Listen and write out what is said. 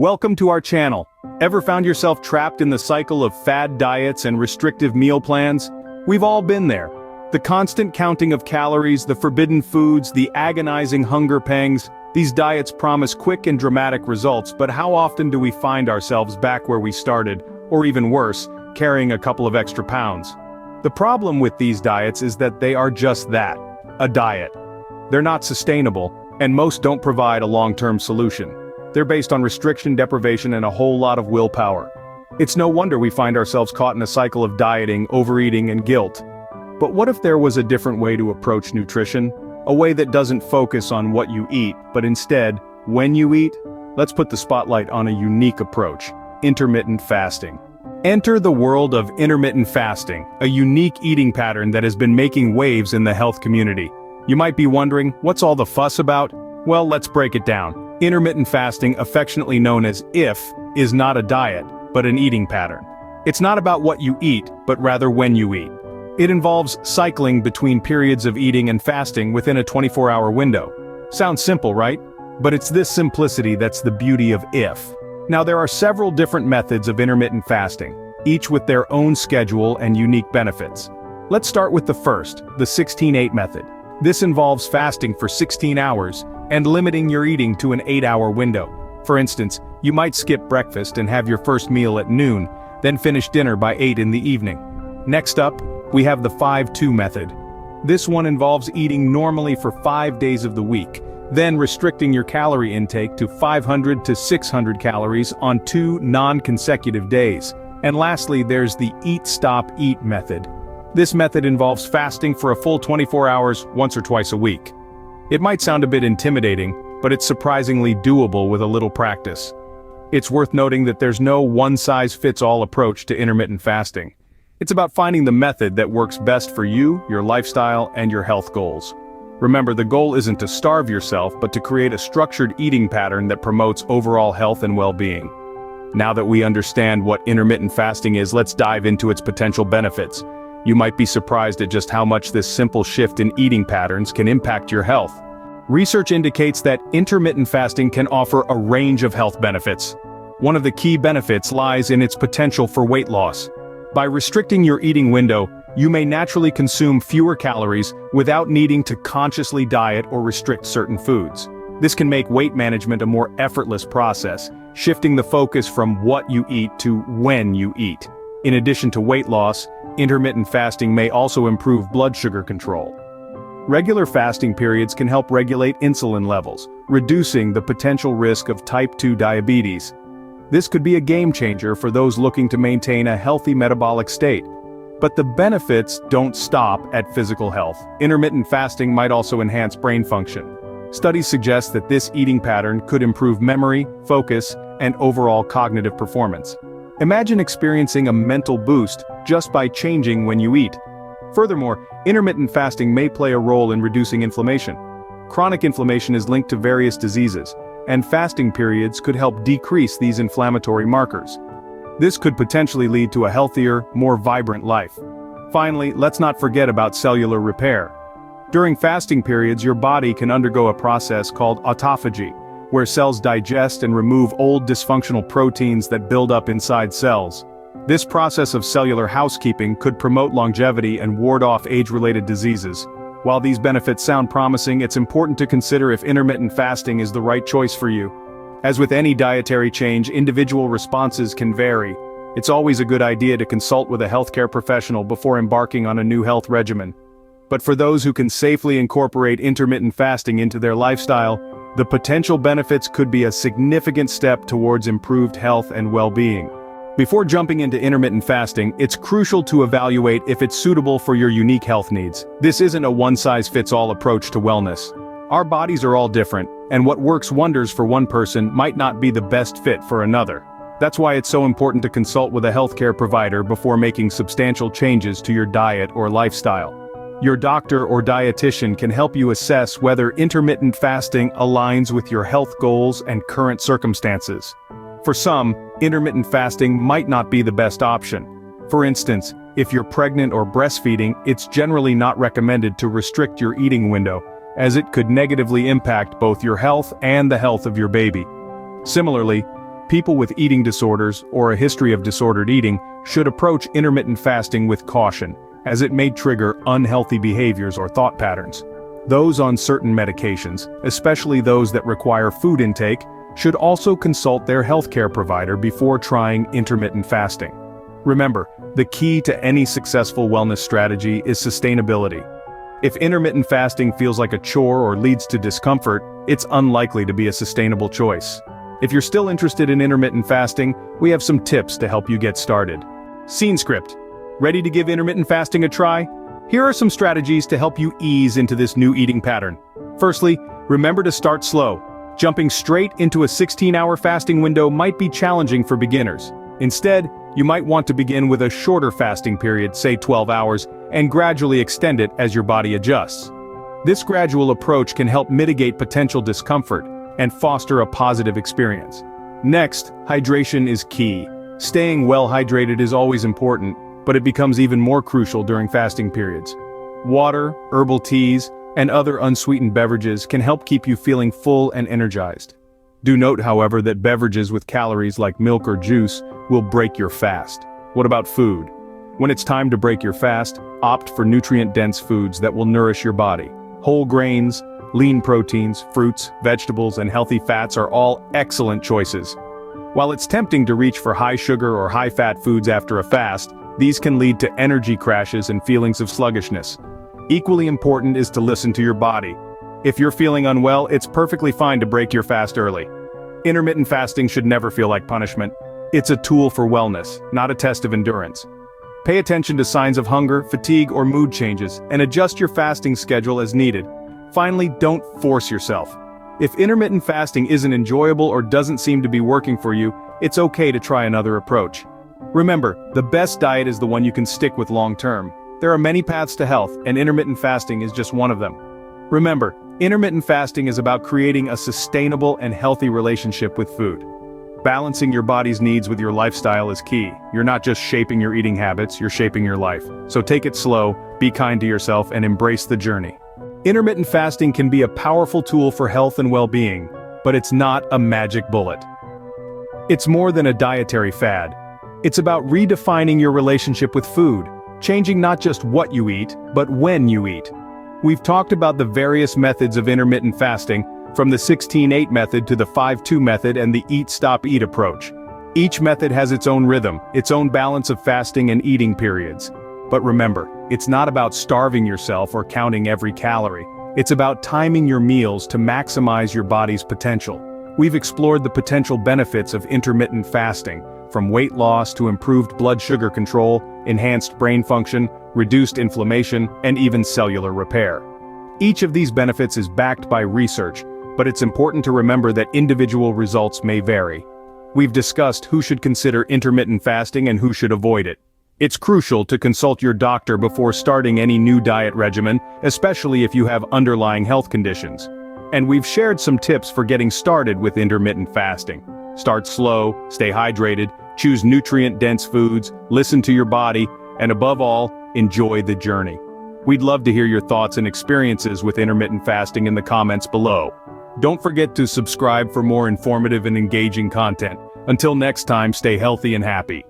Welcome to our channel. Ever found yourself trapped in the cycle of fad diets and restrictive meal plans? We've all been there. The constant counting of calories, the forbidden foods, the agonizing hunger pangs. These diets promise quick and dramatic results, but how often do we find ourselves back where we started, or even worse, carrying a couple of extra pounds? The problem with these diets is that they are just that, a diet. They're not sustainable, and most don't provide a long-term solution. They're based on restriction, deprivation, and a whole lot of willpower. It's no wonder we find ourselves caught in a cycle of dieting, overeating, and guilt. But what if there was a different way to approach nutrition? A way that doesn't focus on what you eat, but instead, when you eat? Let's put the spotlight on a unique approach: intermittent fasting. Enter the world of intermittent fasting, a unique eating pattern that has been making waves in the health community. You might be wondering, what's all the fuss about? Well, let's break it down. Intermittent fasting, affectionately known as IF, is not a diet, but an eating pattern. It's not about what you eat, but rather when you eat. It involves cycling between periods of eating and fasting within a 24-hour window. Sounds simple, right? But it's this simplicity that's the beauty of IF. Now, there are several different methods of intermittent fasting, each with their own schedule and unique benefits. Let's start with the first, the 16-8 method. This involves fasting for 16 hours, and limiting your eating to an 8-hour window. For instance, you might skip breakfast and have your first meal at noon, then finish dinner by 8 in the evening. Next up, we have the 5-2 method. This one involves eating normally for 5 days of the week, then restricting your calorie intake to 500 to 600 calories on 2 non-consecutive days. And lastly, there's the Eat Stop Eat method. This method involves fasting for a full 24 hours once or twice a week. It might sound a bit intimidating, but it's surprisingly doable with a little practice. It's worth noting that there's no one-size-fits-all approach to intermittent fasting. It's about finding the method that works best for you, your lifestyle, and your health goals. Remember, the goal isn't to starve yourself, but to create a structured eating pattern that promotes overall health and well-being. Now that we understand what intermittent fasting is, let's dive into its potential benefits. You might be surprised at just how much this simple shift in eating patterns can impact your health. Research indicates that intermittent fasting can offer a range of health benefits. One of the key benefits lies in its potential for weight loss. By restricting your eating window, you may naturally consume fewer calories without needing to consciously diet or restrict certain foods. This can make weight management a more effortless process, shifting the focus from what you eat to when you eat. In addition to weight loss, intermittent fasting may also improve blood sugar control. Regular fasting periods can help regulate insulin levels, reducing the potential risk of type 2 diabetes. This could be a game changer for those looking to maintain a healthy metabolic state. But the benefits don't stop at physical health. Intermittent fasting might also enhance brain function. Studies suggest that this eating pattern could improve memory, focus, and overall cognitive performance. Imagine experiencing a mental boost just by changing when you eat. Furthermore, intermittent fasting may play a role in reducing inflammation. Chronic inflammation is linked to various diseases, and fasting periods could help decrease these inflammatory markers. This could potentially lead to a healthier, more vibrant life. Finally, let's not forget about cellular repair. During fasting periods, your body can undergo a process called autophagy, where cells digest and remove old dysfunctional proteins that build up inside cells. This process of cellular housekeeping could promote longevity and ward off age-related diseases. While these benefits sound promising, it's important to consider if intermittent fasting is the right choice for you. As with any dietary change, individual responses can vary. It's always a good idea to consult with a healthcare professional before embarking on a new health regimen. But for those who can safely incorporate intermittent fasting into their lifestyle, the potential benefits could be a significant step towards improved health and well-being. Before jumping into intermittent fasting, it's crucial to evaluate if it's suitable for your unique health needs. This isn't a one-size-fits-all approach to wellness. Our bodies are all different, and what works wonders for one person might not be the best fit for another. That's why it's so important to consult with a healthcare provider before making substantial changes to your diet or lifestyle. Your doctor or dietitian can help you assess whether intermittent fasting aligns with your health goals and current circumstances. For some, intermittent fasting might not be the best option. For instance, if you're pregnant or breastfeeding, it's generally not recommended to restrict your eating window, as it could negatively impact both your health and the health of your baby. Similarly, People with eating disorders or a history of disordered eating should approach intermittent fasting with caution, as it may trigger unhealthy behaviors or thought patterns. Those on certain medications, especially those that require food intake, should also consult their healthcare provider before trying intermittent fasting. Remember, the key to any successful wellness strategy is sustainability. If intermittent fasting feels like a chore or leads to discomfort, it's unlikely to be a sustainable choice. If you're still interested in intermittent fasting, we have some tips to help you get started. Scene script. Ready to give intermittent fasting a try? Here are some strategies to help you ease into this new eating pattern. Firstly, remember to start slow. Jumping straight into a 16-hour fasting window might be challenging for beginners. Instead, you might want to begin with a shorter fasting period, say 12 hours, and gradually extend it as your body adjusts. This gradual approach can help mitigate potential discomfort and foster a positive experience. Next, hydration is key. Staying well hydrated is always important, but it becomes even more crucial during fasting periods. Water, herbal teas, and other unsweetened beverages can help keep you feeling full and energized. Do note, however, that beverages with calories like milk or juice will break your fast. What about food? When it's time to break your fast, opt for nutrient-dense foods that will nourish your body. Whole grains, lean proteins, fruits, vegetables, and healthy fats are all excellent choices. While it's tempting to reach for high sugar or high-fat foods after a fast, these can lead to energy crashes and feelings of sluggishness. Equally important is to listen to your body. If you're feeling unwell, it's perfectly fine to break your fast early. Intermittent fasting should never feel like punishment. It's a tool for wellness, not a test of endurance. Pay attention to signs of hunger, fatigue, or mood changes, and adjust your fasting schedule as needed. Finally, don't force yourself. If intermittent fasting isn't enjoyable or doesn't seem to be working for you, it's okay to try another approach. Remember, the best diet is the one you can stick with long-term. There are many paths to health, and intermittent fasting is just one of them. Remember, intermittent fasting is about creating a sustainable and healthy relationship with food. Balancing your body's needs with your lifestyle is key. You're not just shaping your eating habits, you're shaping your life. So take it slow, be kind to yourself, and embrace the journey. Intermittent fasting can be a powerful tool for health and well-being, but it's not a magic bullet. It's more than a dietary fad. It's about redefining your relationship with food, changing not just what you eat, but when you eat. We've talked about the various methods of intermittent fasting, from the 16-8 method to the 5-2 method and the eat-stop-eat approach. Each method has its own rhythm, its own balance of fasting and eating periods. But remember, it's not about starving yourself or counting every calorie. It's about timing your meals to maximize your body's potential. We've explored the potential benefits of intermittent fasting, from weight loss to improved blood sugar control, enhanced brain function, reduced inflammation, and even cellular repair. Each of these benefits is backed by research, but it's important to remember that individual results may vary. We've discussed who should consider intermittent fasting and who should avoid it. It's crucial to consult your doctor before starting any new diet regimen, especially if you have underlying health conditions. And we've shared some tips for getting started with intermittent fasting. Start slow, stay hydrated, choose nutrient-dense foods, listen to your body, and above all, enjoy the journey. We'd love to hear your thoughts and experiences with intermittent fasting in the comments below. Don't forget to subscribe for more informative and engaging content. Until next time, stay healthy and happy.